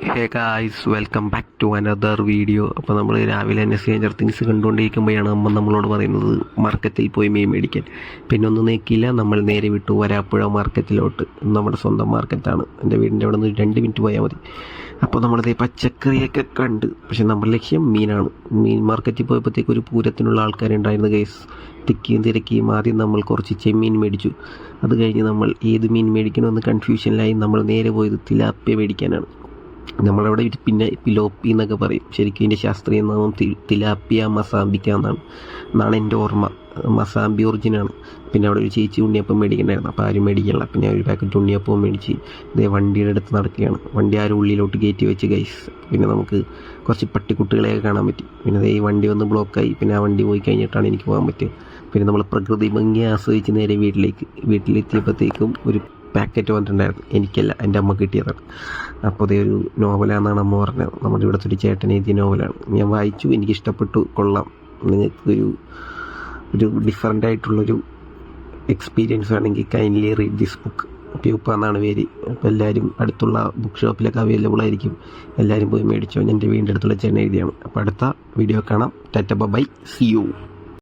Hey guys, welcome back to another video. അപ്പോൾ നമ്മൾ രാവിലെ തന്നെ സ്ട്രേഞ്ചർ തിങ്സ് കണ്ടുകൊണ്ടിരിക്കുമ്പോഴാണ് അമ്മ നമ്മളോട് പറയുന്നത് മാർക്കറ്റിൽ പോയി മീൻ മേടിക്കാൻ. പിന്നെ ഒന്നും നീക്കിയില്ല, നമ്മൾ നേരെ വിട്ടു വരാപ്പുഴ മാർക്കറ്റിലോട്ട്. നമ്മുടെ സ്വന്തം മാർക്കറ്റാണ്, എൻ്റെ വീടിൻ്റെ അവിടെ നിന്ന് 2 മിനിറ്റ് പോയാൽ മതി. അപ്പോൾ നമ്മളത് പച്ചക്കറിയൊക്കെ കണ്ട്, പക്ഷെ നമ്മുടെ ലക്ഷ്യം മീനാണ്. മീൻ മാർക്കറ്റിൽ പോയപ്പോഴത്തേക്ക് ഒരു പൂരത്തിനുള്ള ആൾക്കാരുണ്ടായിരുന്നു ഗൈസ്. തിക്കിയും തിരക്കിയും ആദ്യം നമ്മൾ കുറച്ച് ചെമ്മീൻ മേടിച്ചു. അത് കഴിഞ്ഞ് നമ്മൾ ഏത് മീൻ മേടിക്കണമെന്ന് കൺഫ്യൂഷനിലായി നമ്മൾ നേരെ പോയത് തിലാപ്പിയ മേടിക്കാനാണ്. നമ്മളവിടെ പിന്നെ പിലോപ്പി എന്നൊക്കെ പറയും. ശരിക്കും ഇതിൻ്റെ ശാസ്ത്രീയ നാമം തിലാപ്പിയ മസാമ്പിക്ക എന്നാണ് എൻ്റെ ഓർമ്മ. മസാമ്പി ഒറിജിനാണ്. പിന്നെ അവിടെ ഒരു ചേച്ചി ഉണ്ണിയപ്പം മേടിക്കണ്ടായിരുന്നു, അപ്പോൾ ആരും മേടിക്കില്ല. പിന്നെ ഒരു പാക്കറ്റ് ഉണ്ണിയപ്പവും മേടിച്ച് ഇതേ വണ്ടിയുടെ അടുത്ത് നടക്കുകയാണ്. വണ്ടി ആരും ഉള്ളിലോട്ട് കയറ്റി വെച്ച് ഗൈസ്. പിന്നെ നമുക്ക് കുറച്ച് പട്ടിക്കുട്ടികളെയൊക്കെ കാണാൻ പറ്റി. പിന്നെ ഈ വണ്ടി വന്ന് ബ്ലോക്കായി. പിന്നെ ആ വണ്ടി പോയി കഴിഞ്ഞിട്ടാണ് എനിക്ക് പോകാൻ പറ്റുക. പിന്നെ നമ്മൾ പ്രകൃതി ഭംഗി ആസ്വദിച്ച് നേരെ വീട്ടിലെത്തിയപ്പോഴത്തേക്കും ഒരു പാക്കറ്റ് വന്നിട്ടുണ്ടായിരുന്നു. എനിക്കല്ല, എൻ്റെ അമ്മ കിട്ടിയതാണ്. അപ്പോൾ അതേ ഒരു നോവലാണെന്നാണ് അമ്മ പറഞ്ഞത്. നമ്മുടെ ഇവിടുത്തെ ഒരു ചേട്ടൻ എഴുതിയ നോവലാണ്. ഞാൻ വായിച്ചു, എനിക്കിഷ്ടപ്പെട്ടു, കൊള്ളാം. നിങ്ങൾക്ക് ഒരു ഡിഫറൻ്റ് ആയിട്ടുള്ളൊരു എക്സ്പീരിയൻസ് ആണെങ്കിൽ kindly read this book. Pupa എന്നാണ് പേര്. അപ്പോൾ എല്ലാവരും അടുത്തുള്ള ബുക്ക് ഷോപ്പിലൊക്കെ അവൈലബിൾ ആയിരിക്കും. എല്ലാവരും പോയി മേടിച്ചോ. എൻ്റെ വീടിൻ്റെ അടുത്തുള്ള ചേട്ടൻ എഴുതിയാണ്. അപ്പോൾ അടുത്ത വീഡിയോ കാണാം. Tata bye, see U.